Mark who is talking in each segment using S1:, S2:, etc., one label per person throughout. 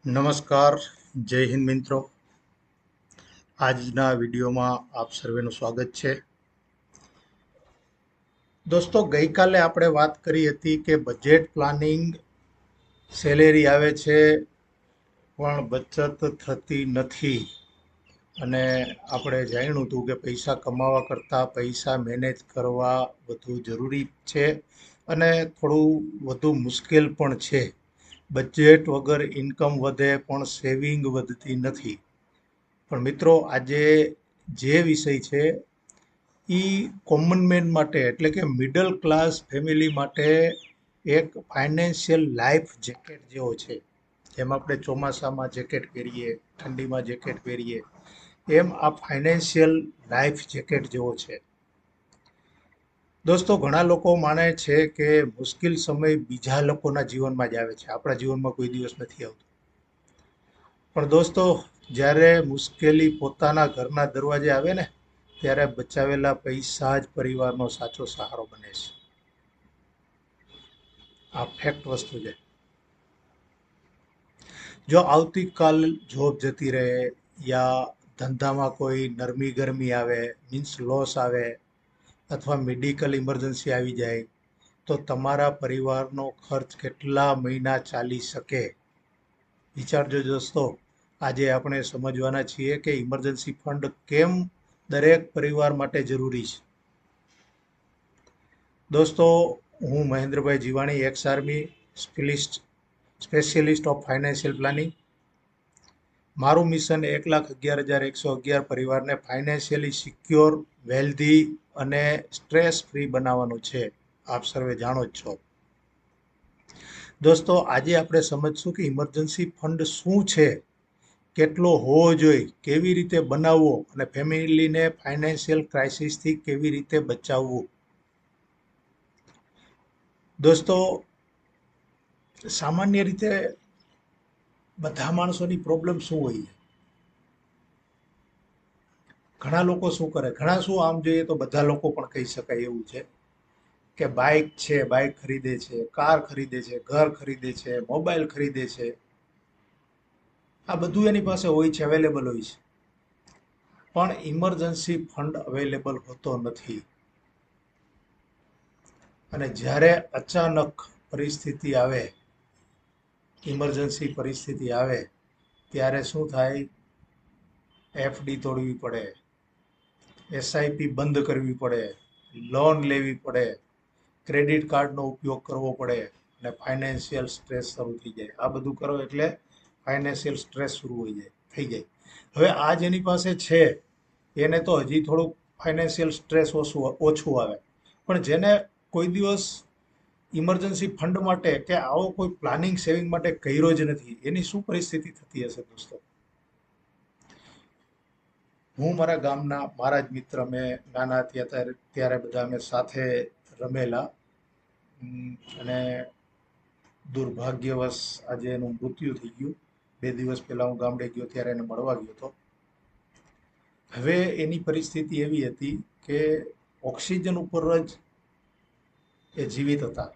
S1: નમસ્કાર, જય હિન્દ મિત્રો. આજના વિડીયોમાં આપ સર્વેનું સ્વાગત છે. દોસ્તો, ગઈકાલે આપણે વાત કરી હતી કે બજેટ પ્લાનિંગ, સેલેરી આવે છે પણ બચત થતી નથી. અને આપણે જાણ્યું હતું કે પૈસા કમાવા કરતાં પૈસા મેનેજ કરવા વધુ જરૂરી છે અને થોડું વધુ મુશ્કેલ પણ છે. બજેટ વગર ઇન્કમ વધે પણ સેવિંગ વધતી નથી. પણ મિત્રો, આજે જે વિષય છે એ કોમન મેન માટે એટલે કે મિડલ ક્લાસ ફેમિલી માટે એક ફાઇનાન્શિયલ લાઈફ જેકેટ જેવો છે. જેમ આપણે ચોમાસામાં જેકેટ પહેરીએ, ઠંડીમાં જેકેટ પહેરીએ, એમ આ ફાઇનાન્શિયલ લાઈફ જેકેટ જેવો છે. દોસ્તો, ઘણા લોકો માને છે કે મુશ્કેલ સમય બીજા લોકોના જીવનમાં જ આવે છે, આપણા જીવનમાં કોઈ દિવસ નથી આવતો. પણ દોસ્તો, જ્યારે મુશ્કેલી પોતાના ઘરના દરવાજે આવે ને, ત્યારે બચાવેલા પૈસા જ પરિવારનો સાચો સહારો બને છે. આ ફેક્ટ વસ્તુ છે. જો આવતીકાલ જોબ જતી રહે યા ધંધામાં કોઈ નરમી ગરમી આવે, મીન્સ લોસ આવે, અથવા મેડિકલ ઇમરજન્સી આવી જાય, તો તમારા પરિવારનો ખર્ચ કેટલા મહિના ચાલી શકે? વિચારજો દોસ્તો. આજે આપણે સમજવાના છીએ કે ઇમરજન્સી ફંડ કેમ દરેક પરિવાર માટે જરૂરી છે. દોસ્તો, હું Mahendrabhai Jivani, ex army specialist of financial planning. મારું મિશન 1,11,111 પરિવારને ફાઇનાન્શિયલી સિક્યોર, વેલ્ધી અને સ્ટ્રેસ ફ્રી બનાવવાનું છે. આપ સર્વે જાણો જ છો. દોસ્તો, આજે આપણે સમજશું કે ઇમરજન્સી ફંડ શું છે, કેટલો હોવો જોઈએ, કેવી રીતે બનાવવો અને ફેમિલીને ફાઇનાન્શિયલ ક્રાઇસિસથી કેવી રીતે બચાવવું. દોસ્તો, સામાન્ય રીતે બધા માણસોની પ્રોબ્લેમ શું હોય? ઘણા લોકો શું કરે, ઘણા શું, આમ જોઈએ તો બધા લોકો પણ કહી શકાય એવું છે કે બાઇક છે, બાઇક ખરીદે છે, કાર ખરીદે છે, ઘર ખરીદે છે, મોબાઈલ ખરીદે છે. આ બધું એની પાસે હોય છે, અવેલેબલ હોય છે. પણ ઇમરજન્સી ફંડ અવેલેબલ હોતો નથી. અને જ્યારે અચાનક પરિસ્થિતિ આવે, ઇમરજન્સી પરિસ્થિતિ આવે, ત્યારે શું થાય? એફડી તોડવી પડે, એસઆઈપી બંધ કરવી પડે, લોન લેવી પડે, ક્રેડિટ કાર્ડનો ઉપયોગ કરવો પડે અને ફાઇનાન્શિયલ સ્ટ્રેસ શરૂ થઈ જાય. આ બધું કરો એટલે ફાઇનાન્શિયલ સ્ટ્રેસ શરૂ થઈ જાય. હવે આ જેની પાસે છે એને તો હજી થોડુંક ફાઇનાન્શિયલ સ્ટ્રેસ ઓછું આવે, પણ જેને કોઈ દિવસ ઇમરજન્સી ફંડ માટે કે આવો કોઈ પ્લાનિંગ સેવિંગ માટે કર્યો જ નથી, એની શું પરિસ્થિતિ થતી હશે દોસ્તો? હું મારા ગામના, મારા જ મિત્ર, મેં નાના હતા ત્યારે બધા અમે સાથે રમેલા. અને દુર્ભાગ્યવશ આજે એનું મૃત્યુ થઈ ગયું. 2 દિવસ પહેલા હું ગામડે ગયો ત્યારે એને મળવા ગયો હતો. હવે એની પરિસ્થિતિ એવી હતી કે ઓક્સિજન ઉપર જ એ જીવિત હતા.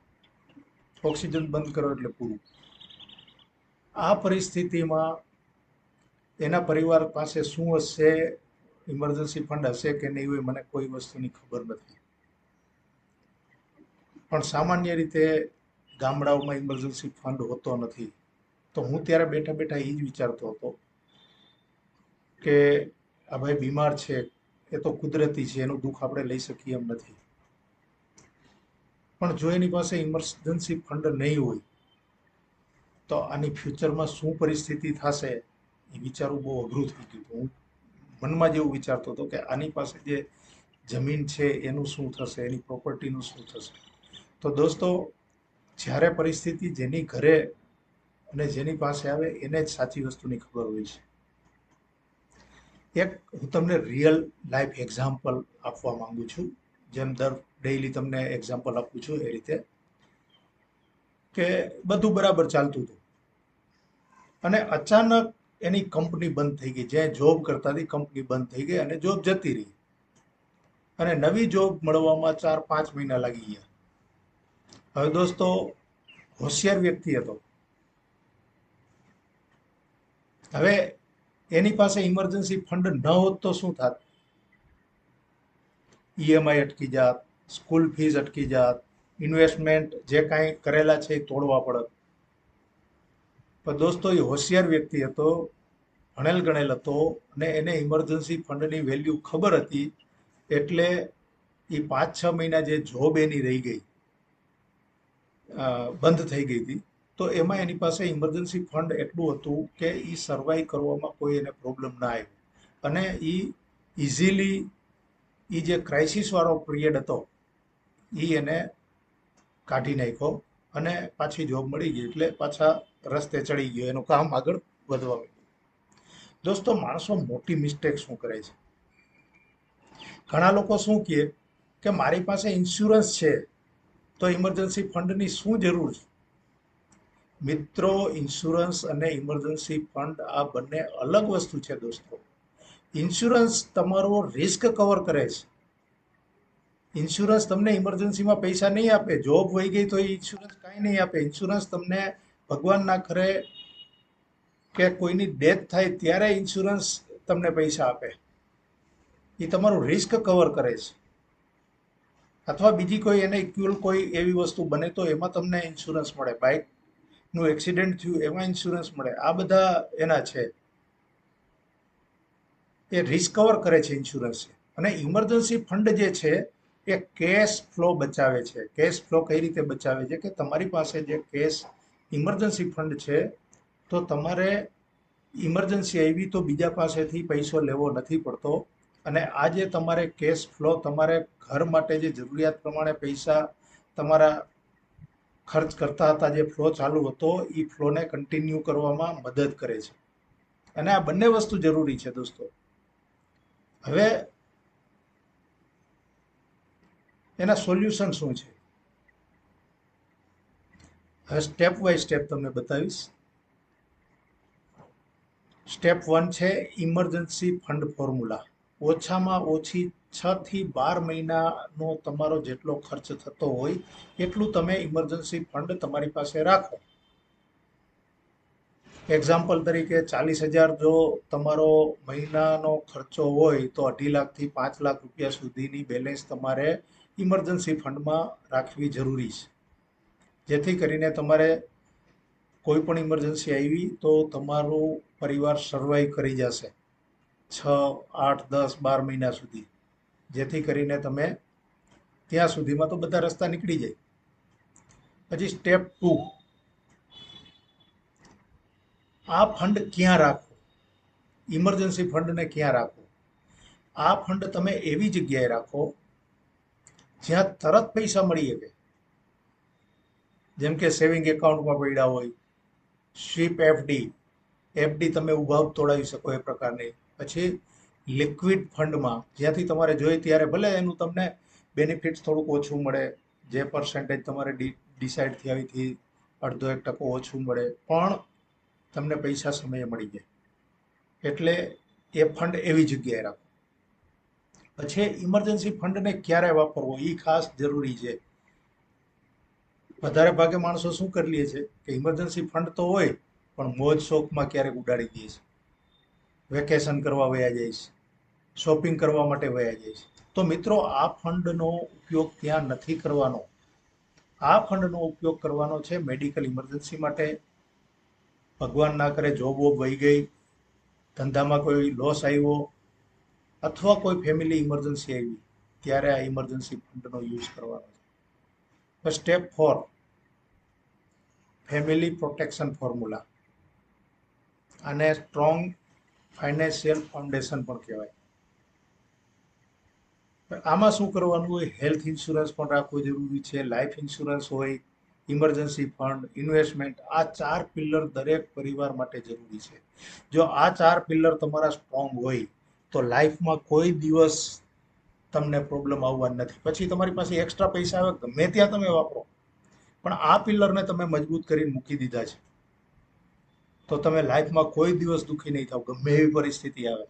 S1: ઓક્સિજન બંધ કરો એટલે પૂરું. આ પરિસ્થિતિમાં એના પરિવાર પાસે શું હશે, ઇમરજન્સી ફંડ હશે કે નહીં હોય, મને કોઈ વસ્તુની ખબર નથી. પણ સામાન્ય રીતે ગામડાઓમાં ઇમરજન્સી ફંડ હોતો નથી. તો હું ત્યારે બેઠા બેઠા એ જ વિચારતો હતો કે આ ભાઈ બીમાર છે, એ તો કુદરતી છે, એનું દુઃખ આપણે લઈ શકીએ એમ નથી. પણ જો એની પાસે ઇમરજન્સી ફંડ નહીં હોય તો આની ફ્યુચરમાં શું પરિસ્થિતિ થશે એ વિચારવું બહુ અઘરું થઈ ગયું. હું મનમાં જ એવું વિચારતો હતો કે આની પાસે જે જમીન છે એનું શું થશે, એની પ્રોપર્ટીનું શું થશે. તો દોસ્તો, જ્યારે પરિસ્થિતિ જેની ઘરે અને જેની પાસે આવે એને જ સાચી વસ્તુની ખબર હોય છે. એક હું તમને રિયલ લાઈફ એક્ઝામ્પલ આપવા માંગુ છું, જેમ ડેઈલી તમને એક્ઝામ્પલ આપું છું એ રીતે, કે બધું બરાબર ચાલતું હતું અને અચાનક એની કંપની બંધ થઈ ગઈ. જ્યાં જોબ કરતા હતી કંપની બંધ થઈ ગઈ અને જોબ જતી રહી. અને નવી જોબ મળવામાં 4-5 મહિના લાગી ગયા. હવે દોસ્તો, હોશિયાર વ્યક્તિ હતો. હવે એની પાસે ઇમરજન્સી ફંડ ન હોત તો શું થાત? ઈએમઆઈ અટકી જાત, સ્કૂલ ફીસ અટકી જાત, ઇન્વેસ્ટમેન્ટ જે કાંઈ કરેલા છે એ તોડવા પડત. પણ દોસ્તો એ હોશિયાર વ્યક્તિ હતો, ભણેલ ગણેલ હતો, અને એને ઇમરજન્સી ફંડની વેલ્યુ ખબર હતી. એટલે એ 5-6 મહિના જે જોબ એની રહી ગઈ, બંધ થઈ ગઈ હતી, તો એમાં એની પાસે ઇમરજન્સી ફંડ એટલું હતું કે એ સર્વાઈવ કરવામાં કોઈ એને પ્રોબ્લેમ ના આવ્યો. અને એ ઇઝીલી એ જે ક્રાઇસિસ વાળો પિરિયડ હતો એ એને કાઢી નાખ્યો અને પાછી જોબ મળી ગઈ, એટલે પાછા રસ્તે ચડી ગયો, એનું કામ આગળ વધવા માંડ્યું. દોસ્તો, માણસો મોટી મિસ્ટેક શું કરે છે? ઘણા લોકો શું કહે કે મારી પાસે ઇન્સ્યોરન્સ છે તો ઇમરજન્સી ફંડની શું જરૂર છે? મિત્રો, ઇન્સ્યોરન્સ અને ઇમરજન્સી ફંડ આ બંને અલગ વસ્તુ છે દોસ્તો. ઇન્સ્યોરન્સ તમારો રિસ્ક કવર કરે છે. ઇન્સ્યોરન્સ તમને ઇમરજન્સીમાં પૈસા નહીં આપે. જોબ વહી ગઈ તો ઇન્સ્યોરન્સ કાંઈ નહીં આપે. ઇન્સ્યોરન્સ તમને ભગવાન ના કરે કે કોઈની ડેથ થાય ત્યારે ઇન્સ્યોરન્સ તમને પૈસા આપે. એ તમારું રિસ્ક કવર કરે છે. અથવા બીજી કોઈ એને ઇક્વલ કોઈ એવી વસ્તુ બને તો એમાં તમને ઇન્સ્યોરન્સ મળે. બાઇકનું એક્સિડન્ટ થયું એમાં ઇન્સ્યોરન્સ મળે. આ બધા એના છે, એ રિસ્ક કવર કરે છે ઇન્સ્યોરન્સ. અને ઇમરજન્સી ફંડ જે છે એ કેશ ફ્લો બચાવે છે. કેશ ફ્લો કઈ રીતે બચાવે છે કે તમારી પાસે જે કેશ ઇમરજન્સી ફંડ છે, તો તમારે ઇમરજન્સી આવી તો બીજા પાસેથી પૈસો લેવો નથી પડતો. અને આ જે તમારે કેશ ફ્લો, તમારે ઘર માટે જે જરૂરિયાત પ્રમાણે પૈસા તમારા ખર્ચ કરતા હતા, જે ફ્લો ચાલુ હતો, એ ફ્લોને કન્ટિન્યુ કરવામાં મદદ કરે છે. અને આ બંને વસ્તુ જરૂરી છે દોસ્તો. હવે એના સોલ્યુશન શું છે? હવે સ્ટેપ બાય સ્ટેપ તમને બતાવીશ. સ્ટેપ 1 છે ઇમરજન્સી ફંડ ફોર્મ્યુલા. ઓછામાં ઓછી 6 થી 12 મહિનાનો તમારો જેટલો ખર્ચ થતો હોય એટલું તમે ઇમરજન્સી ફંડ તમારી પાસે રાખો. એક્ઝામ્પલ તરીકે 40,000 જો તમારો મહિનાનો ખર્ચો હોય તો 2.5 લાખથી 5 લાખ રૂપિયા સુધીની બેલેન્સ તમારે ઇમરજન્સી ફંડમાં રાખવી જરૂરી છે. જેથી કરીને તમારે કોઈ પણ ઇમરજન્સી આવી તો તમારું પરિવાર સર્વાઈવ કરી જશે 6, 8, 10, 12 મહિના સુધી. જેથી કરીને તમે ત્યાં સુધીમાં તો બધા રસ્તા નીકળી જાય. પછી સ્ટેપ 2, આ ફંડ ક્યાં રાખવો? ઇમરજન્સી ફંડને ક્યાં રાખવો? આ ફંડ તમે એવી જગ્યાએ રાખો જ્યાં તરત પૈસા મળી શકે. જેમ કે સેવિંગ એકાઉન્ટમાં પડ્યા હોય, સ્વીપ એફડી, એફડી તમે ઉભાવ તોડાવી શકો એ પ્રકારની. પછી લિક્વિડ ફંડમાં, જ્યાંથી તમારે જોઈએ ત્યારે ભલે એનું તમને બેનિફિટ્સ થોડુંક ઓછું મળે, જે પર્સન્ટેજ તમારે ડિસાઇડ થયાથી 0.5-1% ઓછું મળે, પણ તમને પૈસા સમયે મળી જાય. એટલે એ ફંડ એવી જગ્યાએ રાખો. પછી ઇમરજન્સી ફંડને ક્યારે વાપરવો એ ખાસ જરૂરી છે. વધારે ભાગે માણસો શું કરી લે છે કે ઇમરજન્સી ફંડ તો હોય પણ મોજ શોખમાં ક્યારેક ઉડાડી દે છે. વેકેશન કરવા વયા જાય છે, શોપિંગ કરવા માટે વયા જાય છે. તો મિત્રો, આ ફંડનો ઉપયોગ ત્યાં નથી કરવાનો. આ ફંડનો ઉપયોગ કરવાનો છે મેડિકલ ઇમરજન્સી માટે. ભગવાન ના કરે જોબ વોબ વહી ગઈ, ધંધામાં કોઈ લોસ આવ્યો, અથવા કોઈ ફેમિલી ઇમરજન્સી આવી, ત્યારે આ ઇમરજન્સી ફંડનો યુઝ કરવાનો છે. Step 4, family protection formula. આને સ્ટ્રોંગ ફાઇનાન્શિયલ ફાઉન્ડેશન પણ કહેવાય. આમાં શું કરવાનું હોય? હેલ્થ ઇન્સ્યોરન્સ પણ રાખવું જરૂરી છે, લાઈફ ઇન્સ્યોરન્સ હોય, ઇમરજન્સી ફંડ, ઇન્વેસ્ટમેન્ટ. આ 4 પિલ્લર દરેક પરિવાર માટે જરૂરી છે. જો આ 4 પિલ્લર તમારા સ્ટ્રોંગ હોય તો લાઈફમાં કોઈ દિવસ તમને પ્રોબ્લેમ આવવાની નથી. પછી તમારી પાસે એક્સ્ટ્રા પૈસા આવે ગમે ત્યાં તમે વાપરો, પણ આ પિલ્લરને તમે મજબૂત કરીને મૂકી દીધા છે તો તમે લાઈફમાં કોઈ દિવસ દુઃખી નહીં થાવ. ગમે એવી પરિસ્થિતિ આવે,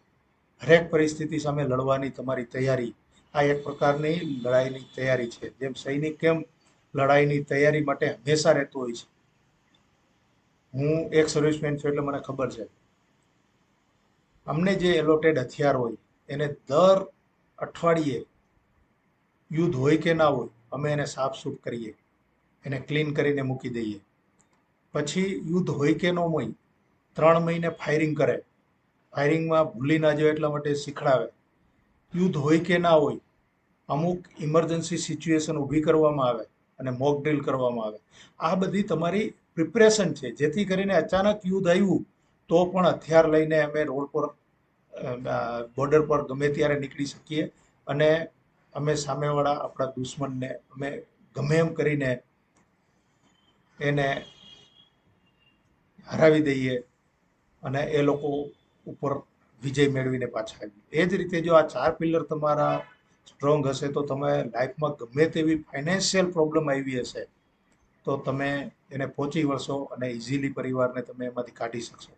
S1: હરેક પરિસ્થિતિ સામે લડવાની તમારી તૈયારી, આ એક પ્રકારની લડાઈની તૈયારી છે. જેમ સૈનિક કેમ લડાઈની તૈયારી માટે હંમેશા રહેતો હોય છે. હું એક સર્વિસમેન છું એટલે મને ખબર છે. અમને જે એલોટેડ હથિયાર હોય એને દર અઠવાડિયે યુદ્ધ હોય કે ના હોય અમે એને સાફસૂફ કરીએ, એને ક્લીન કરીને મૂકી દઈએ. પછી યુદ્ધ હોય કે ન હોય 3 મહિને ફાયરિંગ કરે, ફાયરિંગમાં ભૂલી ના જાય એટલા માટે શીખડાવે. યુદ્ધ હોય કે ના હોય અમુક ઇમરજન્સી સિચ્યુએશન ઊભી કરવામાં આવે અને મોક ડ્રીલ કરવામાં આવે. આ બધી તમારી પ્રિપરેશન છે, જેથી કરીને અચાનક યુદ્ધ આવ્યું તો પણ હથિયાર લઈને અમે રોડ પર બોર્ડર પર ગમે ત્યારે નીકળી શકીએ અને અમે સામેવાળા આપણા દુશ્મનને અમે ગમે એમ કરીને એને હરાવી દઈએ અને એ લોકો ઉપર વિજય મેળવીને પાછા આવીએ. એ જ રીતે જો આ 4 પિલર તમારા સ્ટ્રોંગ હશે તો તમે લાઈફમાં ગમે તેવી ફાઇનાન્શિયલ પ્રોબ્લેમ આવી હશે તો તમે એને પહોંચી વળશો અને ઇઝીલી પરિવારને તમે એમાંથી કાઢી શકશો.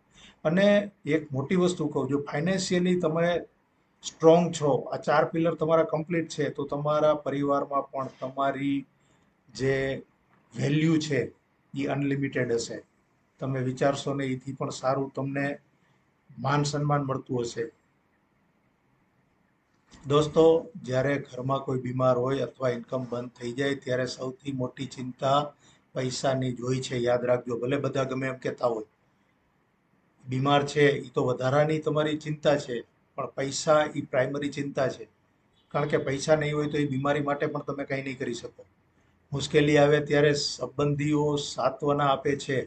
S1: અને એક મોટી વસ્તુ કહું, જો ફાઇનાન્શિયલી તમે સ્ટ્રોંગ છો, આ 4 પિલર તમારા કમ્પ્લીટ છે, તો તમારા પરિવારમાં પણ તમારી જે વેલ્યુ છે એ અનલિમિટેડ હશે. તમે વિચારશો ને એથી પણ સારું તમને માન સન્માન મળતું હશે. દોસ્તો, જ્યારે ઘરમાં કોઈ બીમાર હોય અથવા ઇન્કમ બંધ થઈ જાય ત્યારે સૌથી મોટી ચિંતા પૈસાની જ હોય છે. યાદ રાખજો, ભલે બધા ગમે એમ કહેતા હોય. બીમાર છે એ તો વધારાની તમારી ચિંતા છે, પણ પૈસા એ પ્રાઇમરી ચિંતા છે. કારણ કે પૈસા નહીં હોય તો એ બીમારી માટે પણ તમે કંઈ નહીં કરી શકો. મુશ્કેલી આવે ત્યારે સંબંધીઓ સાંત્વના આપે છે,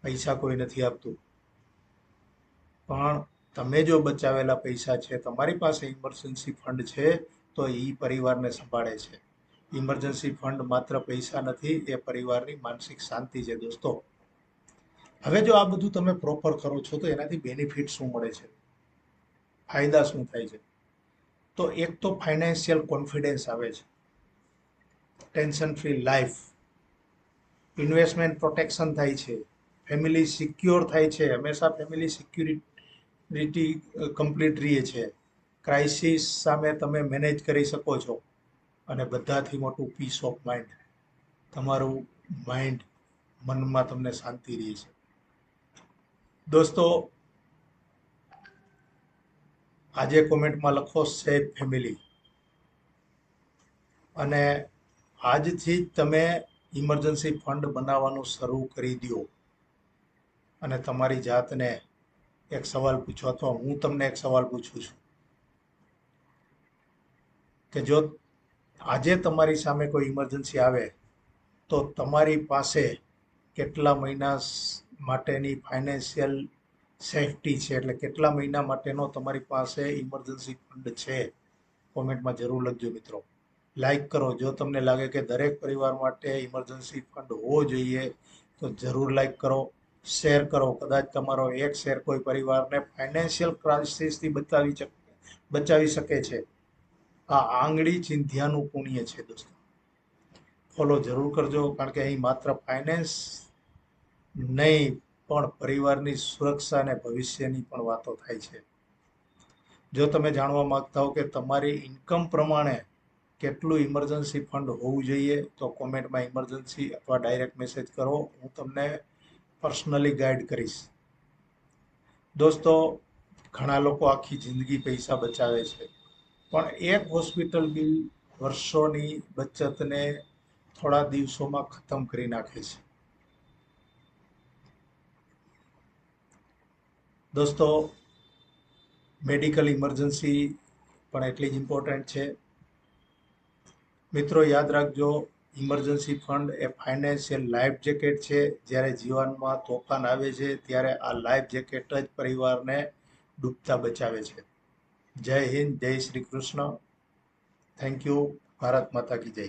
S1: પૈસા કોઈ નથી આપતું. પણ તમે જો બચાવેલા પૈસા છે, તમારી પાસે ઇમરજન્સી ફંડ છે, તો એ પરિવારને સંભાળે છે. ઇમરજન્સી ફંડ માત્ર પૈસા નથી, એ પરિવારની માનસિક શાંતિ છે દોસ્તો. હવે જો આ બધું તમે પ્રોપર કરો છો તો એનાથી બેનિફિટ શું મળે છે, ફાયદા શું થાય છે? તો એક તો ફાઇનાન્શિયલ કોન્ફિડન્સ આવે છે, tension free life, investment protection થાય છે, ફેમિલી સિક્યોર થાય છે, હંમેશા ફેમિલી સિક્યુરિટી કમ્પ્લીટ રહે છે, ક્રાઇસિસ સામે તમે મેનેજ કરી શકો છો, અને બધાથી મોટું પીસ ઓફ માઇન્ડ, તમારું માઇન્ડ, મનમાં તમને શાંતિ રહે છે. દોસ્તો, આજે કોમેન્ટમાં લખો સેફ ફેમિલી, અને આજથી જ તમે ઇમરજન્સી ફંડ બનાવવાનું શરૂ કરી દો. અને તમારી જાતને એક સવાલ પૂછો, અથવા હું તમને એક સવાલ પૂછું છું કે જો આજે તમારી સામે કોઈ ઇમરજન્સી આવે તો તમારી પાસે કેટલા મહિના માટેની ફાઇનાન્શિયલ સેફટી છે, એટલે કેટલા મહિના માટેનો તમારી પાસે ઇમરજન્સી ફંડ છે? કોમેન્ટમાં જરૂર લખજો મિત્રો. લાઈક કરો જો તમને લાગે કે દરેક પરિવાર માટે ઇમરજન્સી ફંડ હોવો જોઈએ તો જરૂર લાઈક કરો, શેર કરો. કદાચ તમારો એક શેર કોઈ પરિવારને ફાઇનાન્શિયલ ક્રાઇસિસથી બચાવી શકે છે. આ આંગળી ચિંધ્યાનું પુણ્ય છે દોસ્તો. ફોલો જરૂર કરજો, કારણ કે અહીં માત્ર ફાઇનાન્સ નહીં પણ પરિવારની સુરક્ષા અને ભવિષ્યની પણ વાતો થાય છે. જો તમે જાણવા માંગતા હો કે તમારી ઇન્કમ પ્રમાણે કેટલું ઇમરજન્સી ફંડ હોવું જોઈએ તો કોમેન્ટમાં ઇમરજન્સી અથવા ડાયરેક્ટ મેસેજ કરો, હું તમને પર્સનલી ગાઈડ કરીશ. દોસ્તો, ઘણા લોકો આખી જિંદગી પૈસા બચાવે છે, પણ એક હોસ્પિટલ બિલ વર્ષોની બચતને થોડા દિવસોમાં ખતમ કરી નાખે છે. દોસ્તો, મેડિકલ ઇમરજન્સી પણ એટલી જ ઇમ્પોર્ટન્ટ છે. મિત્રો યાદ રાખજો, ઇમરજન્સી ફંડ એ ફાઇનાન્શિયલ લાઈફ જેકેટ છે. જ્યારે જીવનમાં તોફાન આવે છે ત્યારે આ લાઈફ જેકેટ જ પરિવારને ડૂબતા બચાવે છે. જય હિન્દ, જય શ્રી કૃષ્ણ. Thank you. ભારત માતા કી જય.